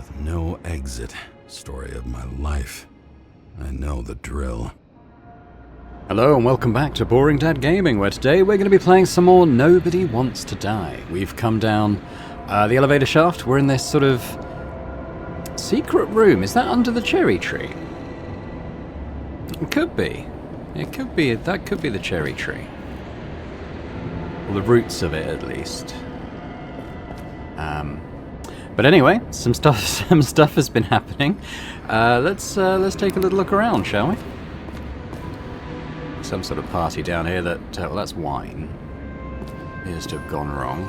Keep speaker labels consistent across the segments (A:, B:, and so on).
A: With no exit. Story of my life. I know the drill.
B: Hello and welcome back to Boring Dad Gaming, where today we're going to be playing some more Nobody Wants to Die. We've come down the elevator shaft. We're in this sort of secret room. Is that under the cherry tree? It could be. It could be. That could be the cherry tree. Or the roots of it, at least. But anyway, some stuff has been happening. Let's take a little look around, shall we? Some sort of party down here that, well, that's wine. Appears to have gone wrong.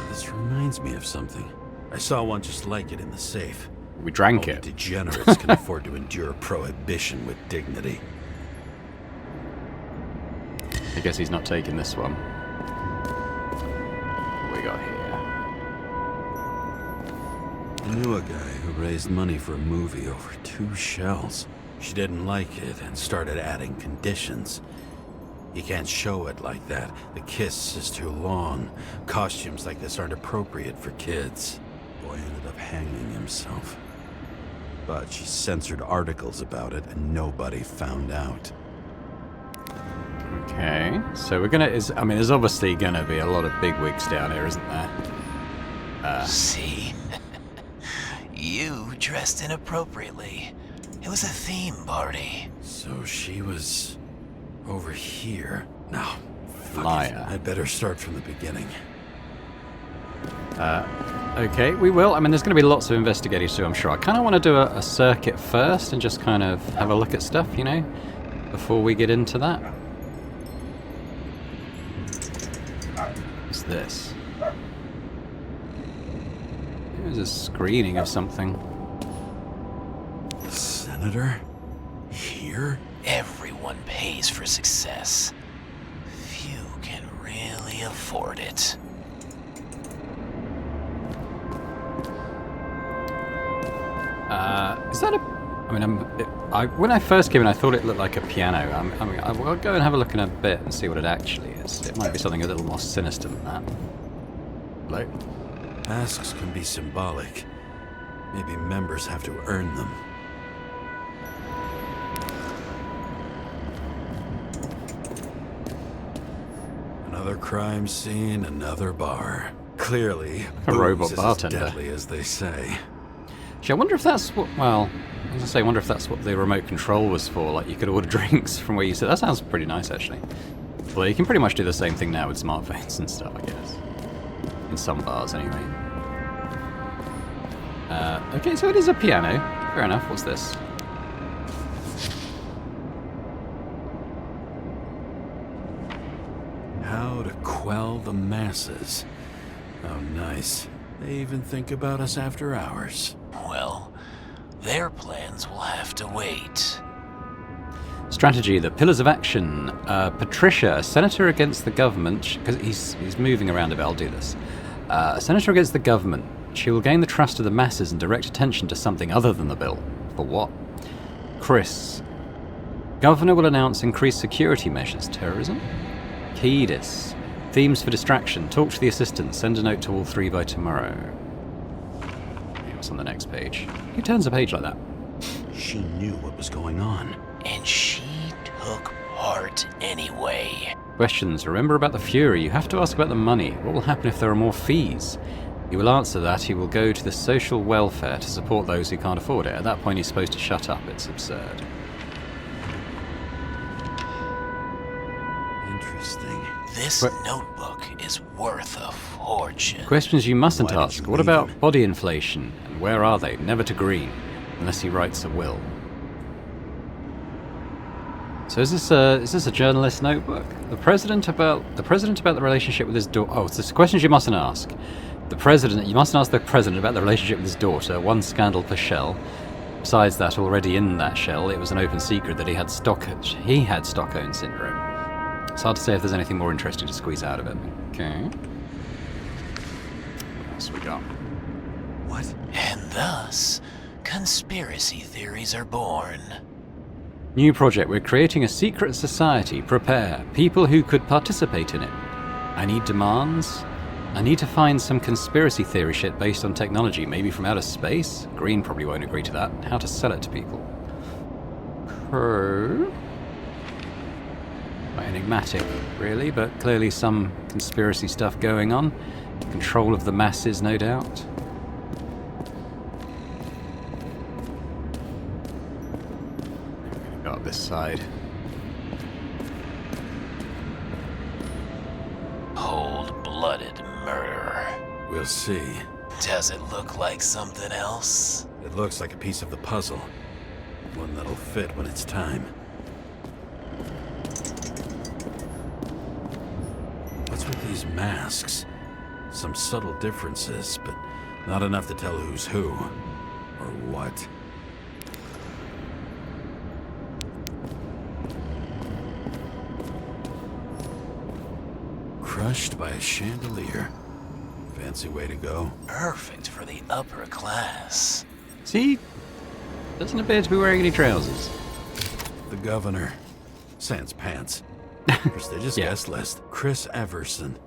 A: This reminds me of something. I saw one just like it in the safe.
B: We drank
A: Only
B: it.
A: Degenerates can afford to endure prohibition with dignity.
B: I guess he's not taking this one. What we got here?
A: I knew a guy who raised money for a movie over 2 shells. She didn't like it and started adding conditions. You can't show it like that. The kiss is too long. Costumes like this aren't appropriate for kids. Boy ended up hanging himself. But she censored articles about it and nobody found out.
B: Okay, so we're gonna. There's obviously gonna be a lot of bigwigs down here, isn't there?
C: See? You dressed inappropriately. It was a theme party.
A: So she was over here. No, fuck
B: Liar.
A: it. I better start from the beginning.
B: Okay, we will. There's going to be lots of investigating to do, I'm sure. I kind of want to do a circuit first and just kind of have a look at stuff, you know, before we get into that. What's this? There's a screening of something.
A: Senator? Here?
C: Everyone pays for success. Few can really afford it.
B: Is that a... when I first came in, I thought it looked like a piano. I'll go and have a look in a bit and see what it actually is. It might be something a little more sinister than that. Hello?
A: Asks can be symbolic. Maybe members have to earn them. Another crime scene, another bar. Clearly,
B: A robot
A: booze is
B: bartender.
A: as deadly as they say.
B: Gee, I wonder if that's what... Well, I was going to say, I wonder if that's what the remote control was for. Like, you could order drinks from where you sit. That sounds pretty nice, actually. Well, you can pretty much do the same thing now with smartphones and stuff, I guess. In some bars, anyway. Okay, so it is a piano. Fair enough. What's this?
A: How to quell the masses. Oh, nice. They even think about us after hours.
C: Well, their plans will have to wait.
B: Strategy, the pillars of action. Patricia, a senator against the government, because he's moving around a bit, I'll do this. A senator against the government. She will gain the trust of the masses and direct attention to something other than the bill. For what? Chris. Governor will announce increased security measures. Terrorism? Kedis. Themes for distraction. Talk to the assistant. Send a note to all 3 by tomorrow. What's on the next page? Who turns a page like that?
A: She knew what was going on.
C: And she took part anyway.
B: Questions. Remember about the Fury. You have to ask about the money. What will happen if there are more fees? He will answer that he will go to the social welfare to support those who can't afford it. At that point, he's supposed to shut up. It's absurd.
A: Interesting.
C: This notebook is worth a fortune.
B: Questions you mustn't
A: Why did
B: ask.
A: you
B: What
A: leave
B: about
A: him?
B: body inflation? And where are they? Never to green. Unless he writes a will. So is this a journalist notebook? The president about the relationship with his daughter. Oh, it's questions you mustn't ask. You mustn't ask the president about the relationship with his daughter. 1 scandal per shell. Besides that, already in that shell, it was an open secret that he had Stockholm syndrome. It's hard to say if there's anything more interesting to squeeze out of it. Okay. What else we got?
A: What?
C: And thus, conspiracy theories are born.
B: New project. We're creating a secret society. Prepare. People who could participate in it. I need demands. I need to find some conspiracy theory shit based on technology, maybe from outer space. Green probably won't agree to that. How to sell it to people. Quite enigmatic, really, but clearly some conspiracy stuff going on. Control of the masses, no doubt. Go up this side.
C: Cold-blooded murder.
A: We'll see.
C: Does it look like something else?
A: It looks like a piece of the puzzle. One that'll fit when it's time. What's with these masks? Some subtle differences, but not enough to tell who's who. Or what. Crushed by a chandelier. Fancy way to go.
C: Perfect for the upper class.
B: See? Doesn't appear to be wearing any trousers.
A: The governor. Sans pants. Prestigious
B: Yeah.
A: guest list. Chris Everson.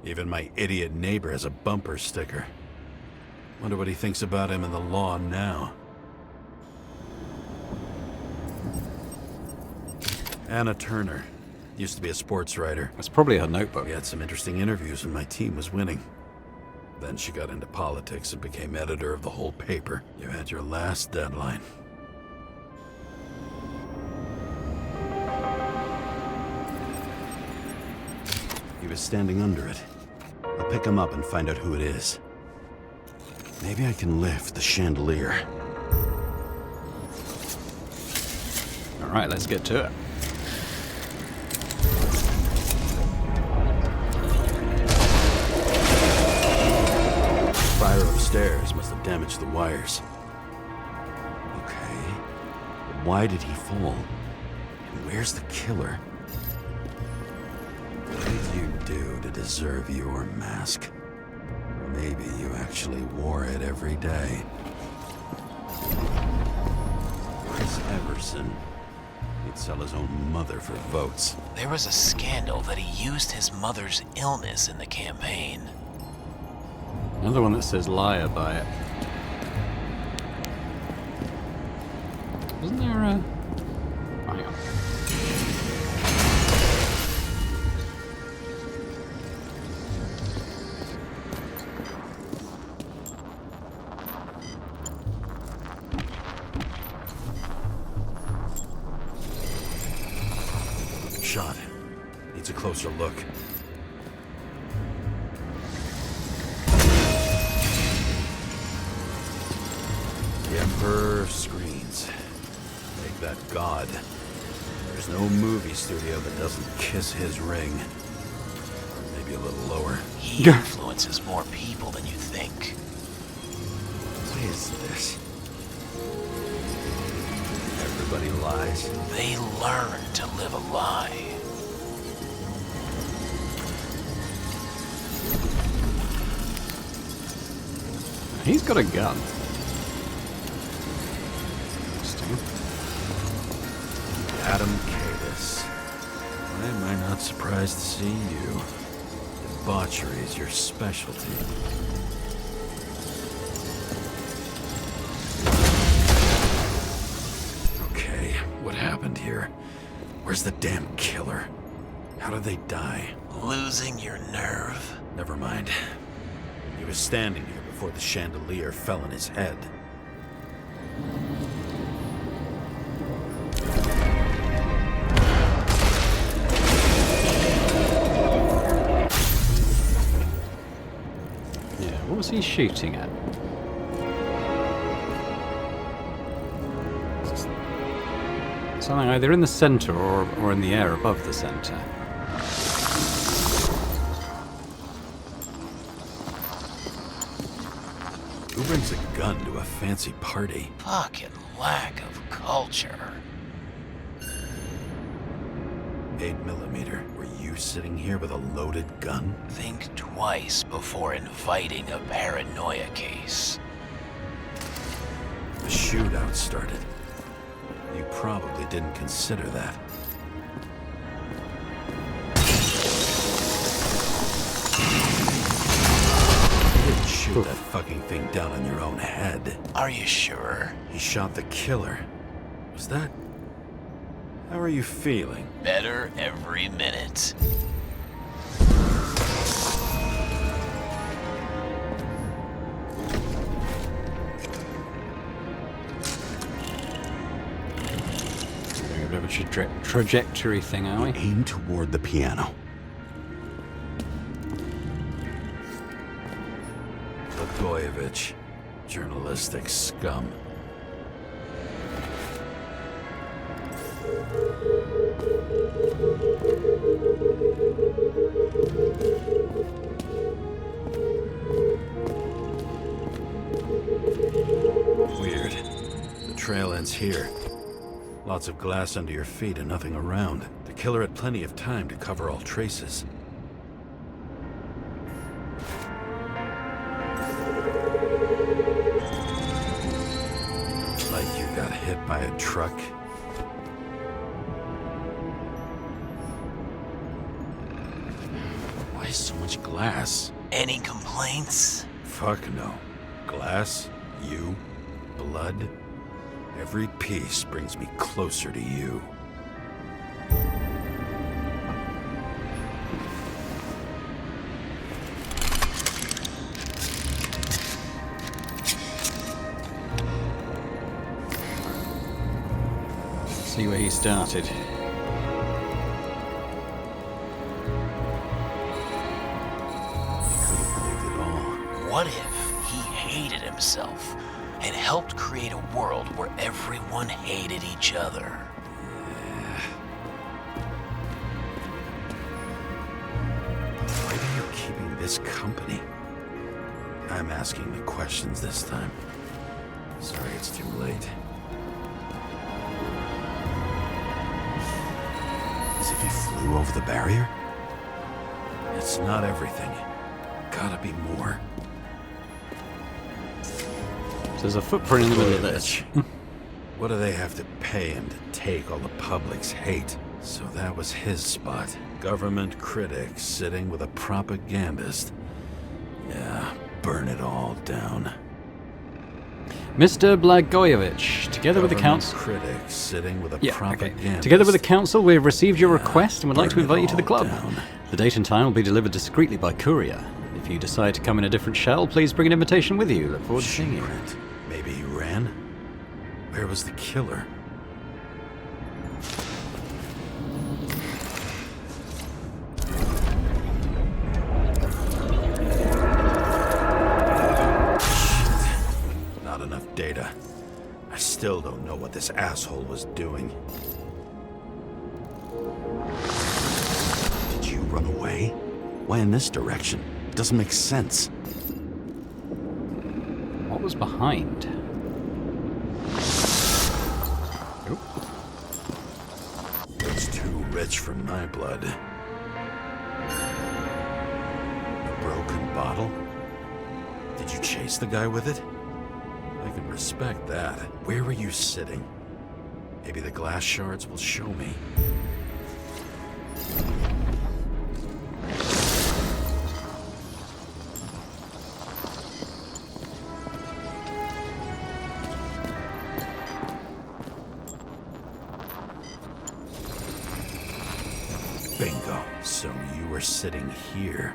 A: Even my idiot neighbor has a bumper sticker. Wonder what he thinks about him in the law now. Anna Turner. Used to be a sports writer.
B: That's probably her notebook.
A: We had some interesting interviews when my team was winning. Then she got into politics and became editor of the whole paper. You had your last deadline. He was standing under it. I'll pick him up and find out who it is. Maybe I can lift the chandelier.
B: All right, let's get to it.
A: Fire upstairs must have damaged the wires. Okay, but why did he fall? And where's the killer? What did you do to deserve your mask? Maybe you actually wore it every day. Chris Everson. He'd sell his own mother for votes.
C: There was a scandal that he used his mother's illness in the campaign.
B: Another one that says liar by it. Wasn't there a... Oh, hang on.
A: Shot. Needs a closer look. The Emperor of Screens. Make that god. There's no movie studio that doesn't kiss his ring. Or maybe a little lower.
C: He influences more people than you think.
A: What is this? Everybody lies.
C: They learn to live a lie.
B: He's got a gun. Interesting.
A: Adam Cadis. Why am I not surprised to see you? Debauchery is your specialty. Okay, what happened here? Where's the damn killer? How did they die?
C: Losing your nerve?
A: Never mind. He was standing here before the chandelier fell on his head.
B: Yeah, what was he shooting at? Something either in the center or in the air above the center.
A: Who brings a gun to a fancy party?
C: Fucking lack of culture.
A: 8mm. Were you sitting here with a loaded gun?
C: Think twice before inviting a paranoia case.
A: The shootout started. You probably didn't consider that. shoot that fucking thing down on your own head.
C: Are you sure?
A: He shot the killer. Was that... How are you feeling?
C: Better every minute.
B: Doing a bit of a trajectory thing, are we?
A: Aim toward the piano. Blagojevich, journalistic scum. Weird. The trail ends here. Lots of glass under your feet and nothing around. The killer had plenty of time to cover all traces. Like you got hit by a truck. Why so much glass?
C: Any complaints?
A: Fuck no. Glass, you, blood. Every piece brings me closer to you.
B: See where he started.
A: Couldn't believe it all.
C: What if he hated himself and helped create a world where everyone hated each other?
A: Why are you keeping this company? I'm asking the questions this time. Sorry it's too late. As if he flew over the barrier? It's not everything. Gotta be more.
B: So there's a footprint in the middle of this.
A: What do they have to pay him to take all the public's hate? So that was his spot. Government critic sitting with a propagandist. Yeah, burn it all down.
B: Mr. Blagojevich, together with the
A: Government
B: council...
A: critic sitting with a
B: Yeah, okay.
A: propagandist.
B: Together with the council, we have received your request and would like to
A: burn it
B: invite you to the
A: all
B: club.
A: down.
B: The date and time will be delivered discreetly by courier. If you decide to come in a different shell, please bring an invitation with you. Look forward to seeing you.
A: Print. Maybe he ran? Where was the killer? Shit. Not enough data. I still don't know what this asshole was doing. Did you run away? Why in this direction? It doesn't make sense.
B: What was behind? Oop.
A: It's too rich for my blood. A broken bottle? Did you chase the guy with it? I can respect that. Where were you sitting? Maybe the glass shards will show me. Bingo. So you were sitting here.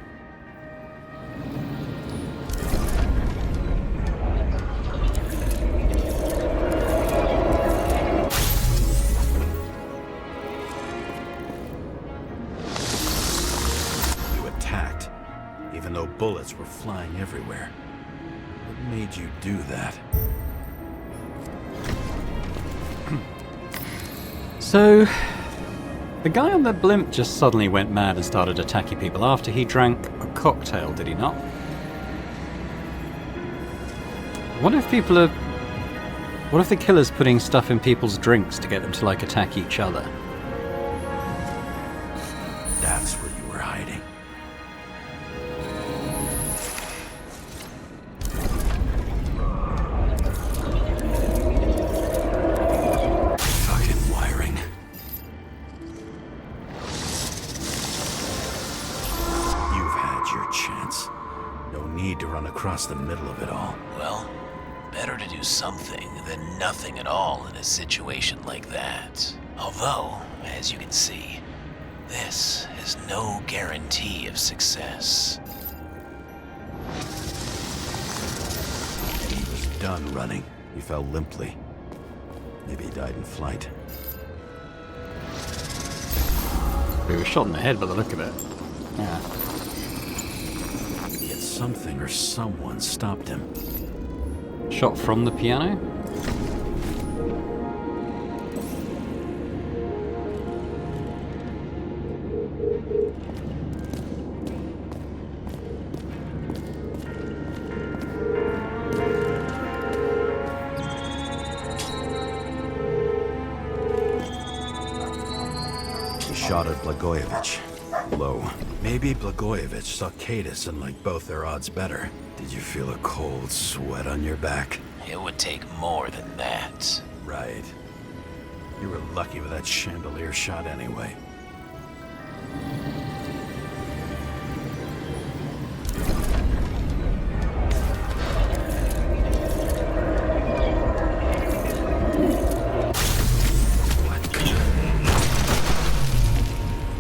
A: You attacked, even though bullets were flying everywhere. What made you do that?
B: So, the guy on the blimp just suddenly went mad and started attacking people after he drank a cocktail, did he not? What if people are... What if the killer's putting stuff in people's drinks to get them to, like, attack each other?
A: That's where you were hiding. Fucking wiring. You've had your chance. No need need to run across the middle of it all.
C: Well, better to do something than nothing at all in a situation like that. Although, as you can see, this is no guarantee of success.
A: He was done running. He fell limply. Maybe he died in flight.
B: He was shot in the head by the look of it. Yeah.
A: Yet something or someone stopped him.
B: Shot from the piano?
A: He shot at Blagojevich. Low. Maybe Blagojevich saw Cadis and liked both their odds better. Did you feel a cold sweat on your back?
C: It would take more than that.
A: Right. You were lucky with that chandelier shot anyway.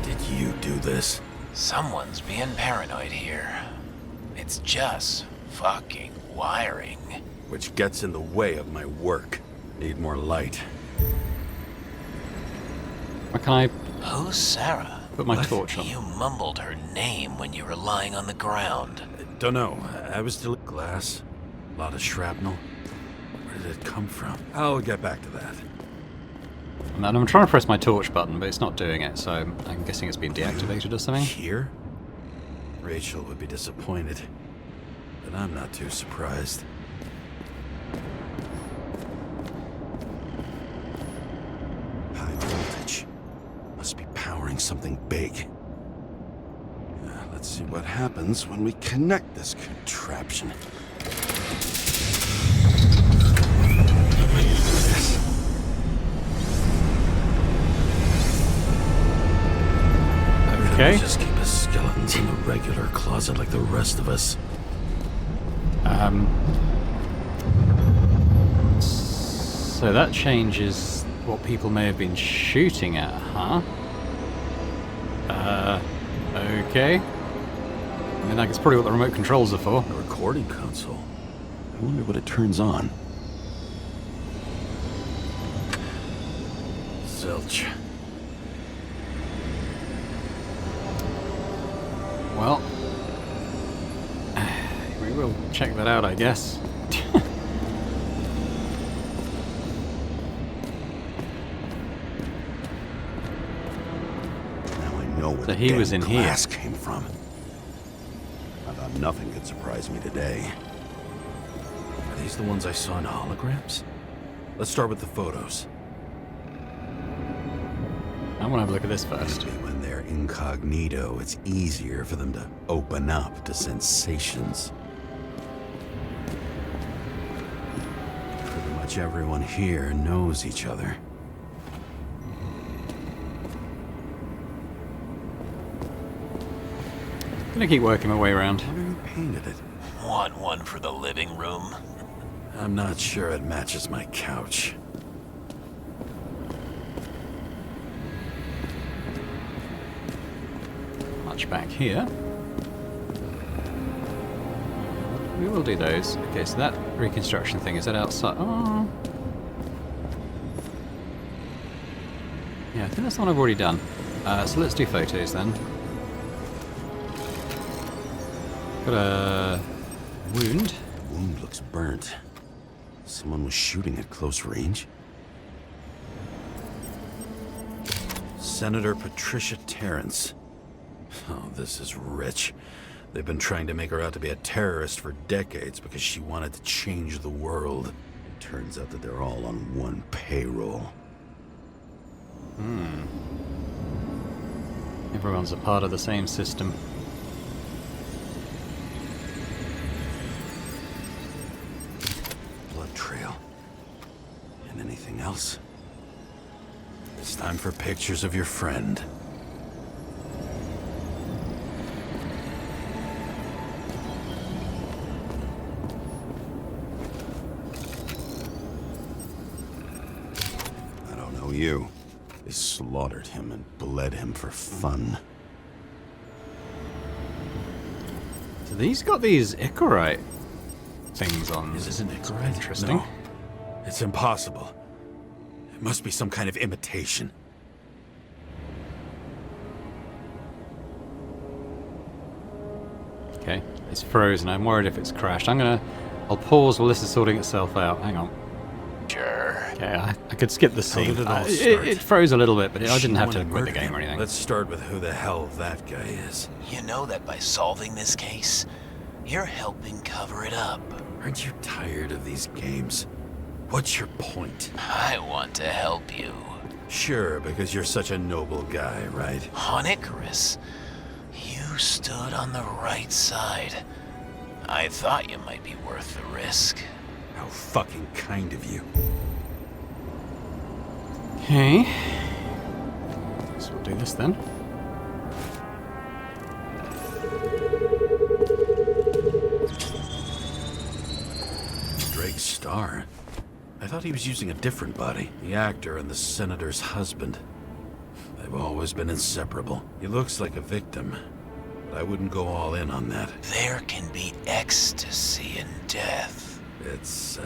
A: Did you do this?
C: Someone's being paranoid here. It's just fucking wiring.
A: Which gets in the way of my work. Need more light.
B: Where can I
C: Who's Sarah?
B: put my torch on?
C: You mumbled her name when you were lying on the ground.
A: Don't know. I was still glass. A lot of shrapnel. Where did it come from? I'll get back to that.
B: And I'm trying to press my torch button, but it's not doing it, so I'm guessing it's been deactivated or something.
A: Here? Rachel would be disappointed. But I'm not too surprised. High voltage. Must be powering something big. Let's see what happens when we connect this contraption.
B: Okay.
A: Just keep his skeletons in a regular closet like the rest of us.
B: So that changes what people may have been shooting at, huh? Okay. I mean, that's probably what the remote controls are for.
A: A recording console. I wonder what it turns on. Zilch.
B: Well, we will check that out, I guess.
A: Now I know where
B: So
A: the
B: he was
A: damn
B: in here.
A: glass came from. I thought nothing could surprise me today. Are these the ones I saw in holograms? Let's start with the photos.
B: I want to have a look at this first.
A: Maybe when they're incognito, it's easier for them to open up to sensations. Pretty much everyone here knows each other.
B: Gonna keep working my way around.
A: I wonder who painted it.
C: Want one for the living room?
A: I'm not sure it matches my couch.
B: Much back here. We will do those. Okay, so that reconstruction thing, is that outside? Oh. Yeah, I think that's the one I've already done. So let's do photos then. Got a wound.
A: The wound looks burnt. Someone was shooting at close range. Senator Patricia Terrence. Oh, this is rich. They've been trying to make her out to be a terrorist for decades because she wanted to change the world. It turns out that they're all on one payroll.
B: Everyone's a part of the same system.
A: Blood trail. And anything else? It's time for pictures of your friend. They slaughtered him and bled him for fun.
B: So these got these Icarite things on.
A: Is this an Icarite?
B: Interesting.
A: No. It's impossible. It must be some kind of imitation.
B: Okay, it's frozen. I'm worried if it's crashed. I'll pause while this is sorting itself out. Hang on.
C: Sure.
B: Okay, I could skip the scene.
A: did it all start?
B: It froze a little bit, but I didn't have to
A: She wanted
B: quit the
A: murder
B: game
A: him.
B: or anything.
A: Let's start with who the hell that guy is.
C: You know that by solving this case, you're helping cover it up.
A: Aren't you tired of these games? What's your point?
C: I want to help you.
A: Sure, because you're such a noble guy, right?
C: On Icarus, you stood on the right side. I thought you might be worth the risk.
A: How fucking kind of you.
B: Okay. So we'll do this then.
A: Drake's star? I thought he was using a different body. The actor and the senator's husband. They've always been inseparable. He looks like a victim, but I wouldn't go all in on that.
C: There can be ecstasy in death.
A: It's,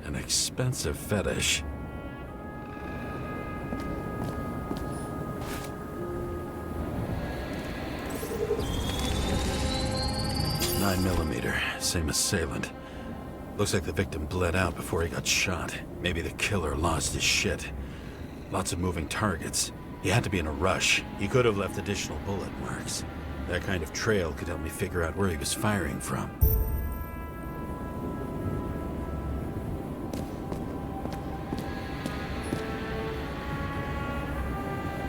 A: an expensive fetish. 9mm, same assailant. Looks like the victim bled out before he got shot. Maybe the killer lost his shit. Lots of moving targets. He had to be in a rush. He could have left additional bullet marks. That kind of trail could help me figure out where he was firing from.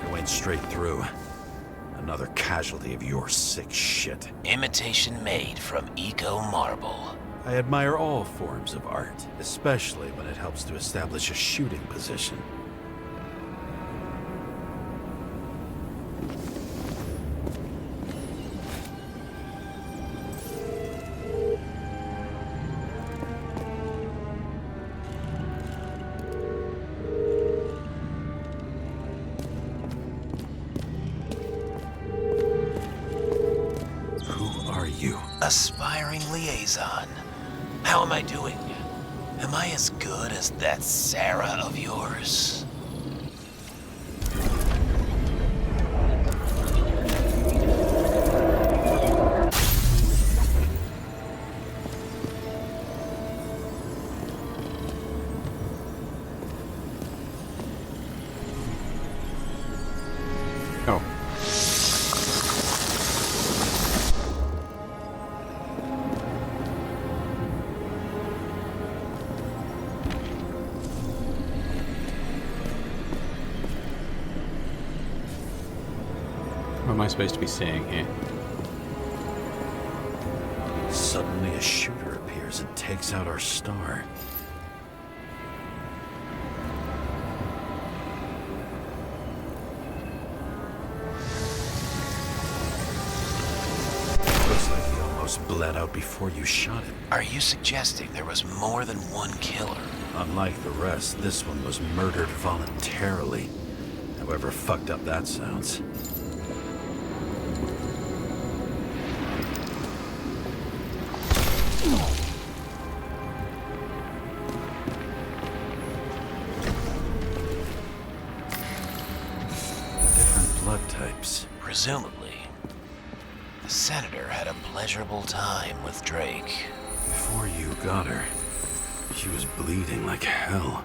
A: It went straight through. Another casualty of your sick shit.
C: Imitation made from eco marble.
A: I admire all forms of art, especially when it helps to establish a shooting position. Who are you?
C: Aspiring liaison. How am I doing? Am I as good as that Sarah of yours?
B: Oh. What am I supposed to be seeing here?
A: Suddenly a shooter appears and takes out our star. Looks like he almost bled out before you shot him.
C: Are you suggesting there was more than one killer?
A: Unlike the rest, this one was murdered voluntarily. However fucked up that sounds. Different blood types.
C: Presumably, the senator had a pleasurable time with Drake.
A: Before you got her, she was bleeding like hell.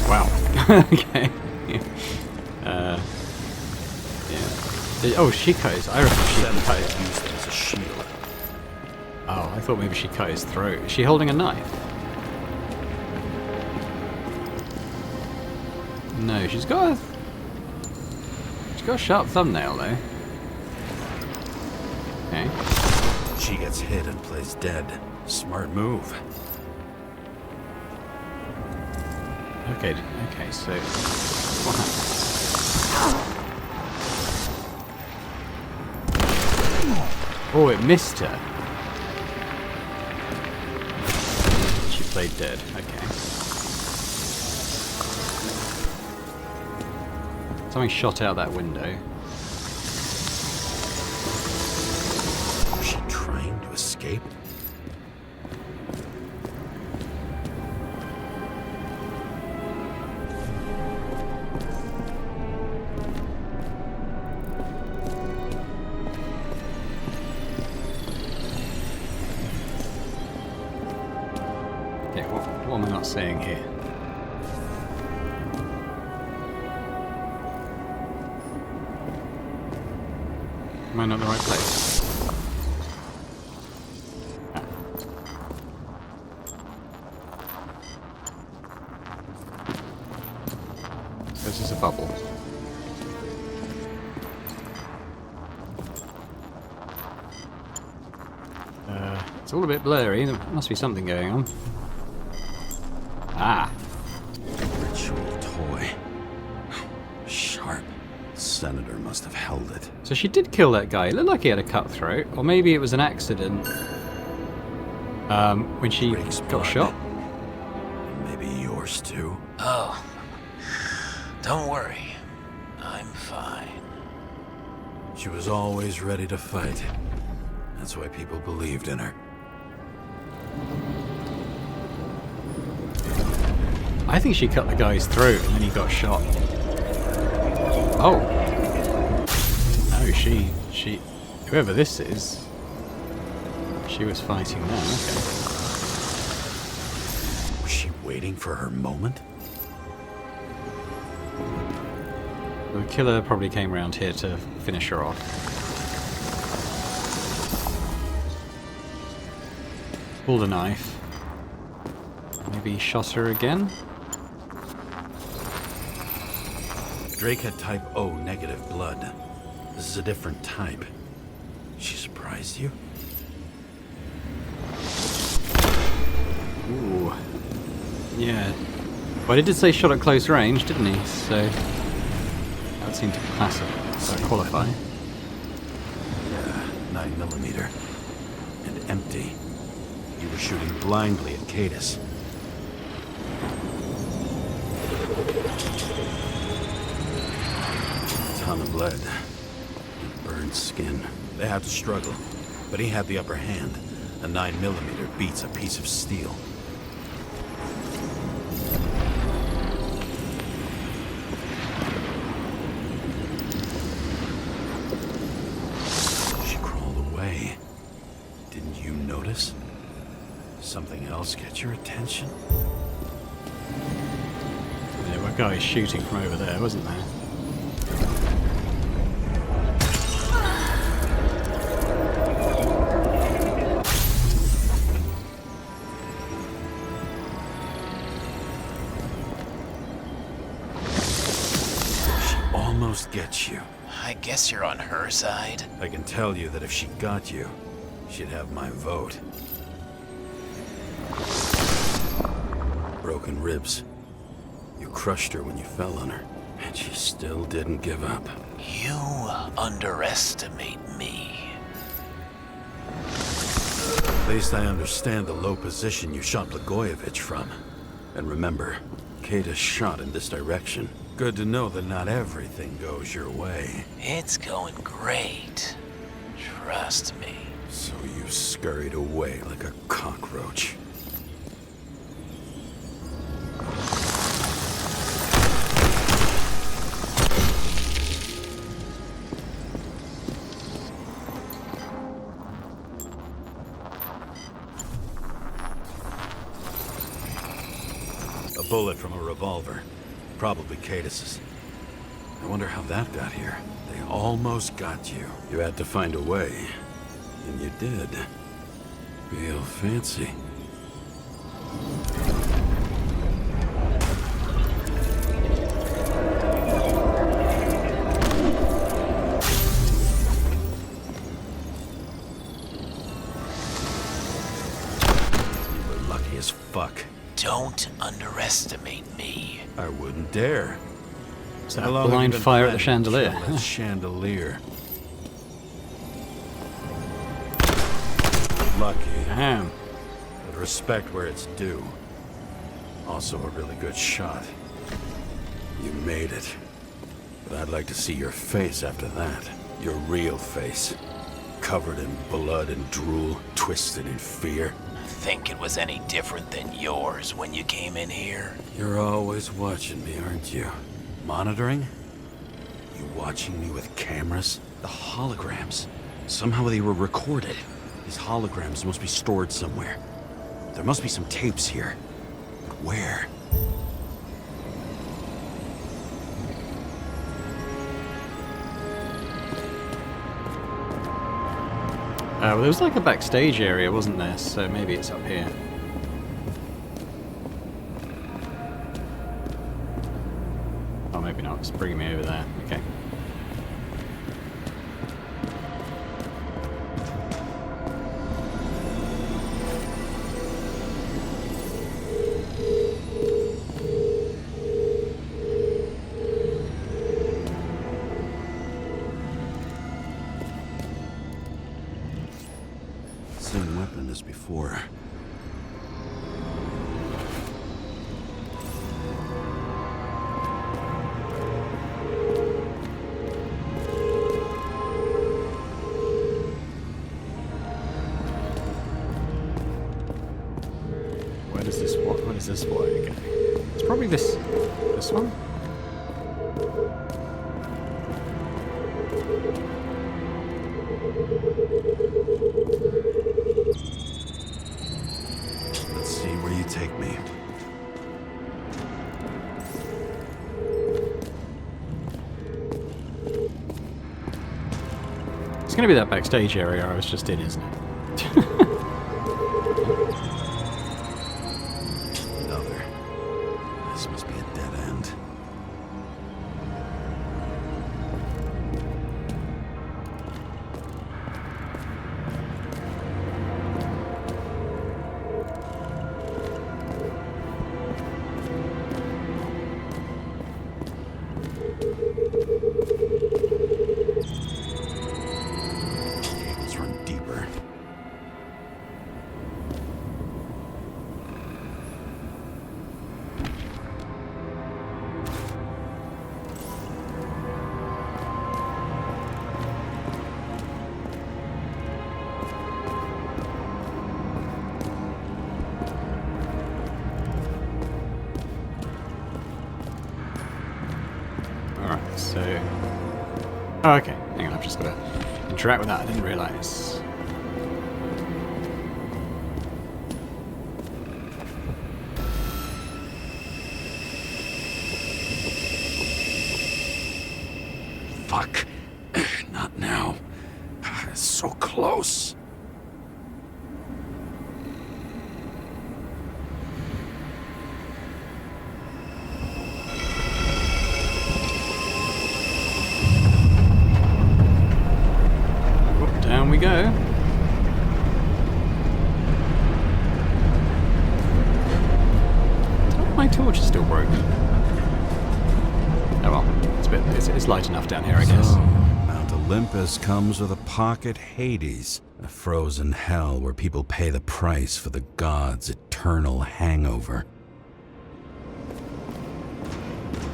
B: Wow. Okay. Yeah. Oh, she cut his. I reckon she
A: Senator
B: cut his.
A: used it as a shield.
B: Oh, I thought maybe she cut his throat. Is she holding a knife? No, she's got a sharp thumbnail though. Okay.
A: She gets hit and plays dead. Smart move.
B: Okay, so what happened? Oh, it missed her. She played dead. Okay. Something shot out that window.
A: Was she trying to escape?
B: Okay, what am I not seeing here? Am I not in the right place? Ah. This is a bubble. It's all a bit blurry. There must be something going on. Ah.
A: Ritual toy. Sharp. Senator must have held it.
B: So she did kill that guy. It looked like he had a cut throat. Or maybe it was an accident. When she
A: Breaks
B: got
A: blood.
B: shot.
A: Maybe yours too.
C: Oh, don't worry. I'm fine.
A: She was always ready to fight. That's why people believed in her.
B: I think she cut the guy's throat and then he got shot. Oh. No, she... Whoever this is... She was fighting them, okay.
A: Was she waiting for her moment?
B: The killer probably came around here to finish her off. Pulled a knife. Maybe he shot her again?
A: Drake had type O negative blood. This is a different type. She surprised you?
B: Ooh. Yeah. Well, he did say shot at close range, didn't he? So that would seem to qualify.
A: Yeah, 9mm. And empty. You were shooting blindly at Cadus. Ton of lead. And burned skin. They had to struggle. But he had the upper hand. A 9mm beats a piece of steel. She crawled away. Didn't you notice? Something else get your attention?
B: There were guys shooting from over there, wasn't there?
A: Almost gets you.
C: I guess you're on her side.
A: I can tell you that if she got you, she'd have my vote. Broken ribs. You crushed her when you fell on her, and she still didn't give up.
C: You underestimate me.
A: At least I understand the low position you shot Blagojevich from. And remember, Kata shot in this direction. Good to know that not everything goes your way.
C: It's going great. Trust me.
A: So you scurried away like a cockroach. A bullet from a revolver. Probably Cadus's. I wonder how that got here. They almost got you. You had to find a way. And you did. Real fancy. You were lucky as fuck.
C: Don't underestimate me.
A: I wouldn't dare.
B: Is that
A: How long have
B: blind
A: you been
B: fire at the
A: planning to
B: chandelier?
A: kill that chandelier. lucky,
B: Damn.
A: but respect where it's due. Also a really good shot. You made it. But I'd like to see your face after that. Your real face. Covered in blood and drool, twisted in fear.
C: Think it was any different than yours when you came in here?
A: You're always watching me, aren't you? Monitoring? You watching me with cameras? The holograms. Somehow they were recorded. These holograms must be stored somewhere. There must be some tapes here. But where?
B: Well, there was like a backstage area, wasn't there? So maybe it's up here. Oh, maybe not. It's bringing me over there. Okay.
A: Same weapon as before.
B: Where does this one? Where does this way go? It's probably this one.
A: Let's see where you take me.
B: It's going to be that backstage area I was just in, isn't it?
A: Another. This must be a dead end. Cables run deeper.
B: Alright, so... Oh, okay. Hang on, I've just got to interact with that. I didn't realise.
A: Fuck. Not now. It's so close.
B: Whoop, down we go. Oh, my torch is still broken. Oh well, it's light enough down here, I guess.
A: So, Mount Olympus comes with a pocket Hades, a frozen hell where people pay the price for the gods' eternal hangover.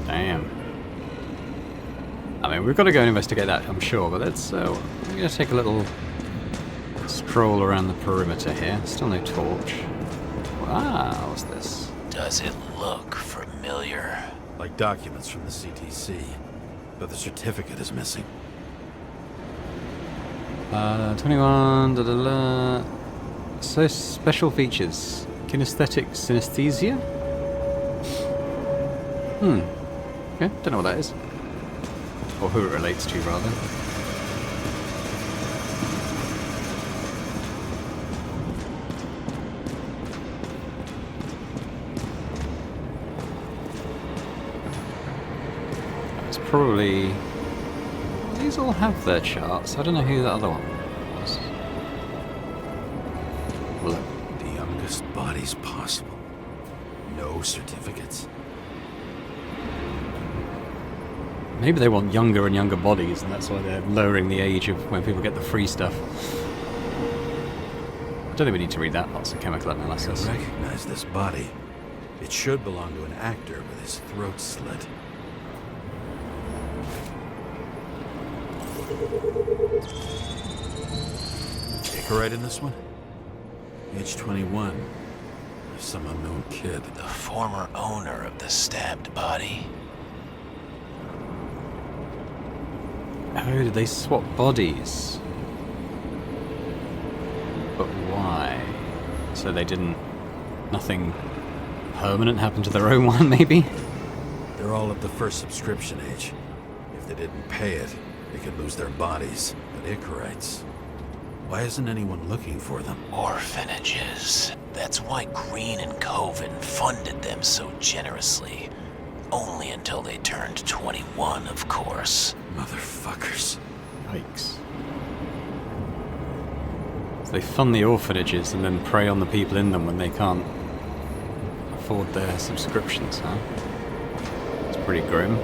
B: Damn. I mean, we've got to go and investigate that, I'm sure, but let's... we're going to take a little stroll around the perimeter here. Still no torch. Wow, what's this?
C: Does it look familiar?
A: Like documents from the CTC, but the certificate is missing.
B: 21, da da da. So special features. Kinesthetic synesthesia? Okay, don't know what that is. Or who it relates to, rather. It's probably... Well, these all have their charts. I don't know who the other one was. Well,
A: The youngest bodies possible. No certificates.
B: maybe they want younger and younger bodies, and that's why they're lowering the age of when people get the free stuff. Don't think we need to read that. Lots of chemical
A: I
B: analysis.
A: recognize this body. It should belong to an actor with his throat slit. Take her right in this one? Age 21. Some unknown kid.
C: The former owner of the stabbed body.
B: Oh, did they swap bodies? But why? So they didn't... Nothing permanent happened to their own one, maybe?
A: They're all at the first subscription age. If they didn't pay it, they could lose their bodies. But Icarites... Why isn't anyone looking for them?
C: Orphanages. That's why Green and Coven funded them so generously. Only until they turned 21, of course.
A: Motherfuckers.
B: Yikes. So they fund the orphanages and then prey on the people in them when they can't afford their subscriptions, huh? It's pretty grim.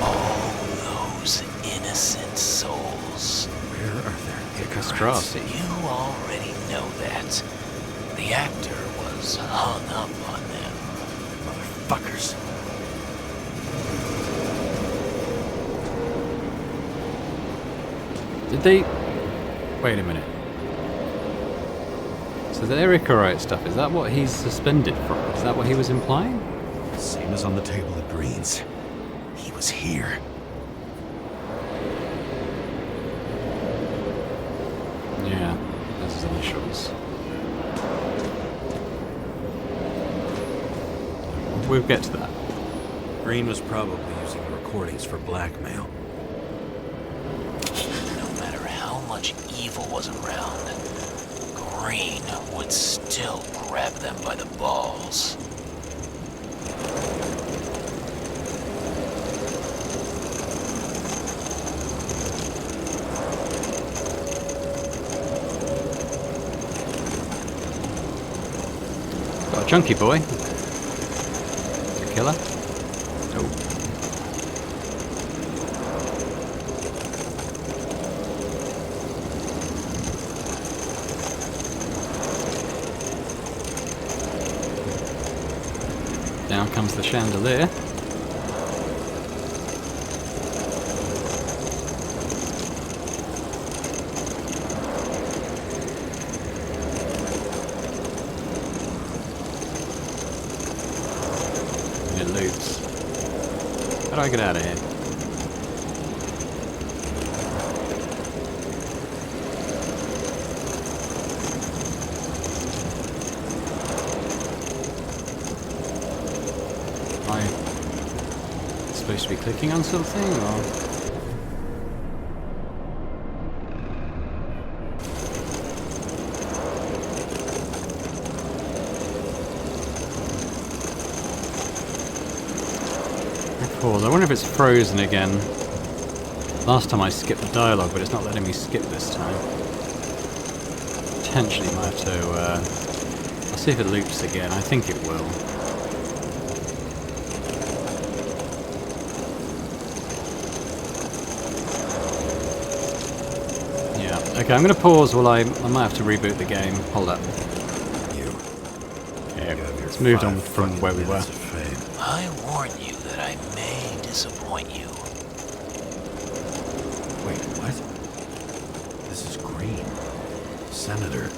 C: All those innocent souls.
A: Where are their Icarites?
B: Strassi.
C: You already know that. The actor was hung up on them.
A: Motherfuckers.
B: Did they... Wait a minute. So the Icarite stuff, is that what he's suspended from? Is that what he was implying?
A: Same as on the table at Green's. He was here.
B: Yeah, those his initials. We'll get to that.
A: Green was probably using the recordings for blackmail.
C: No matter how much evil was around, Green would still grab them by the balls.
B: Got a chunky boy. A killer. Oh. Down comes the chandelier. And it loops. How do I get out of here? Am I supposed to be clicking on something, or...? Pause. I wonder if it's frozen again. Last time I skipped the dialogue, but it's not letting me skip this time. Potentially might have to, I'll see if it loops again. I think it will. Yeah. Okay, I'm going to pause while I might have to reboot the game. Hold up.
A: You.
B: Yeah,
A: You have your
B: it's moved on
A: 5
B: from
A: fucking
B: where we were.
A: minutes of fame.
C: I warn you that I may disappoint you.
A: Wait, what? This is Green. Senator.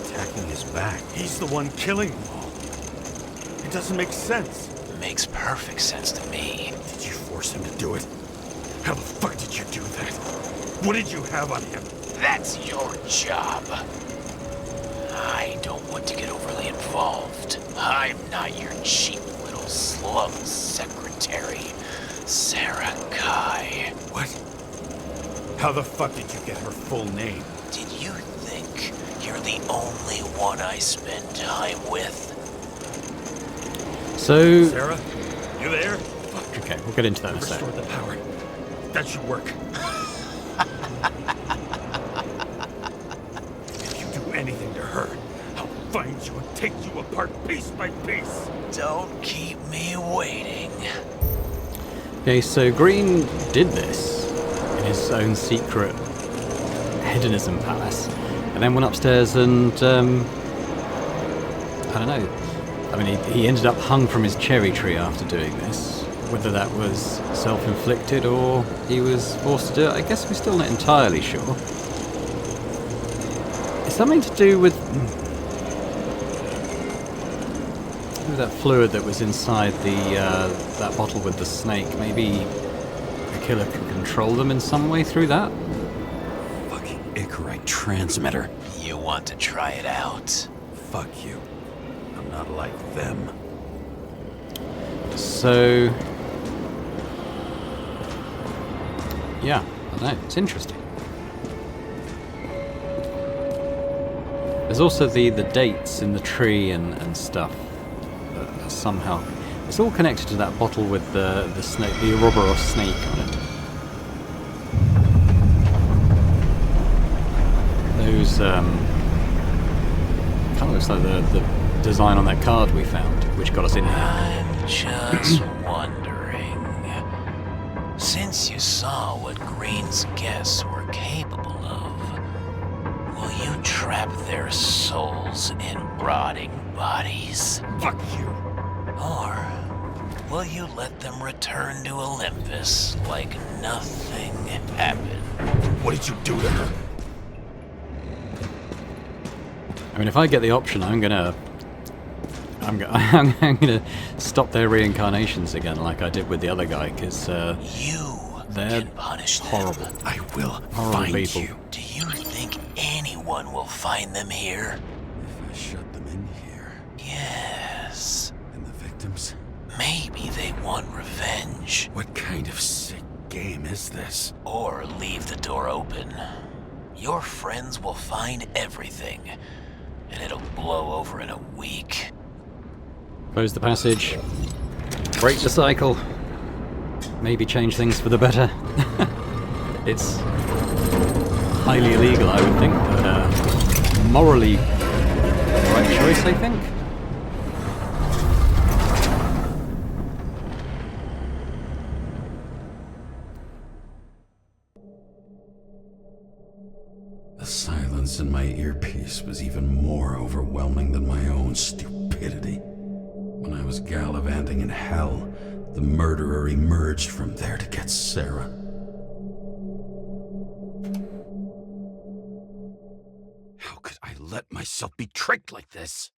A: Attacking his back.
D: He's the one killing them all. It doesn't make sense.
C: Makes perfect sense to me.
A: Did you force him to do it?
D: How the fuck did you do that? What did you have on him?
C: That's your job. I don't want to get overly involved. I'm not your cheap little slum secretary, Sarah Kai.
D: What? How the fuck did you get her full name?
C: Did you think you're the only one I spend time with?
B: So...
D: Sarah? You there?
B: Okay, we'll get into that in a sec.
D: Restore the power. That should work. If you do anything to her, I'll find you and take you apart piece by piece.
C: Don't keep me waiting.
B: Okay, so Green did this in his own secret hedonism palace, and then went upstairs and I don't know. I mean, he ended up hung from his cherry tree after doing this. Whether that was self-inflicted or he was forced to do it, I guess we're still not entirely sure. It's something to do with that fluid that was inside that bottle with the snake. Maybe the killer could control them in some way through that.
A: Fucking Icarite transmitter.
C: You want to try it out?
A: Fuck you. I'm not like them.
B: So, yeah, I don't know. It's interesting. There's also the dates in the tree and stuff. Somehow, it's all connected to that bottle with the snake, the Ouroboros snake on it. Those kind of looks like the design on that card we found, which got us in here.
C: I'm just wondering, since you saw what Green's guests were capable of, will you trap their souls in rotting bodies?
D: Fuck you.
C: Or will you let them return to Olympus like nothing happened?
D: What did you do to her?
B: I mean, if I get the option, I'm gonna stop their reincarnations again, like I did with the other guy, because
C: You
B: they're
C: can punish them.
B: horrible.
A: I will
B: Horrible
A: find
B: people.
A: you.
C: Do you think anyone will find them here?
A: If I shut them in here,
C: Yes.
A: and the victims?
C: Maybe they want revenge.
A: What kind of sick game is this?
C: Or leave the door open. Your friends will find everything, and it'll blow over in a week.
B: Close the passage, break the cycle, maybe change things for the better. It's highly illegal, I would think, but morally the right choice, I think.
A: The silence in my earpiece was even more overwhelming than my own stupidity. When I was gallivanting in hell, the murderer emerged from there to get Sarah. How could I let myself be tricked like this?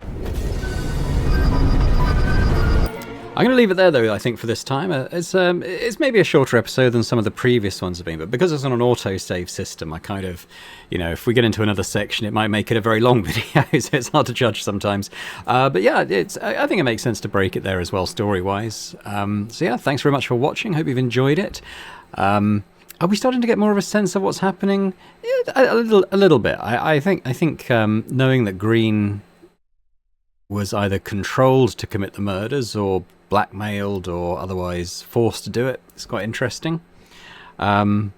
B: I'm going to leave it there, though, I think, for this time. It's maybe a shorter episode than some of the previous ones have been, but because it's on an autosave system, I kind of, if we get into another section, it might make it a very long video, so it's hard to judge sometimes. But yeah, I think it makes sense to break it there as well, story-wise. So yeah, thanks very much for watching. Hope you've enjoyed it. Are we starting to get more of a sense of what's happening? Yeah, a little bit. I think knowing that Green was either controlled to commit the murders or blackmailed or otherwise forced to do it. It's quite interesting. Maybe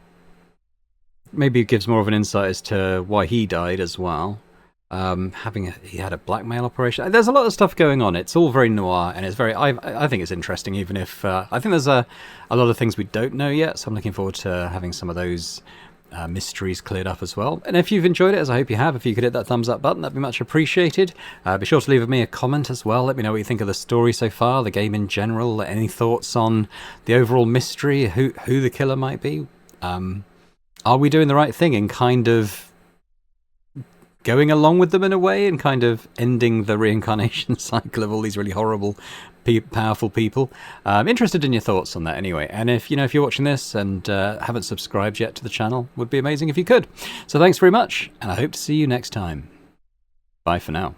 B: it gives more of an insight as to why he died as well. He had a blackmail operation. There's a lot of stuff going on. It's all very noir, and it's very. I think it's interesting, even if I think there's a lot of things we don't know yet. So I'm looking forward to having some of those mysteries cleared up as well. And if you've enjoyed it, as I hope you have, if you could hit that thumbs up button, that'd be much appreciated. Be sure to leave me a comment as well. Let me know what you think of the story so far, the game in general, any thoughts on the overall mystery, who the killer might be. Are we doing the right thing in kind of going along with them in a way and kind of ending the reincarnation cycle of all these really horrible, powerful people? Interested in your thoughts on that anyway. And if you're watching this and haven't subscribed yet to the channel, would be amazing if you could. So thanks very much, and I hope to see you next time. Bye for now.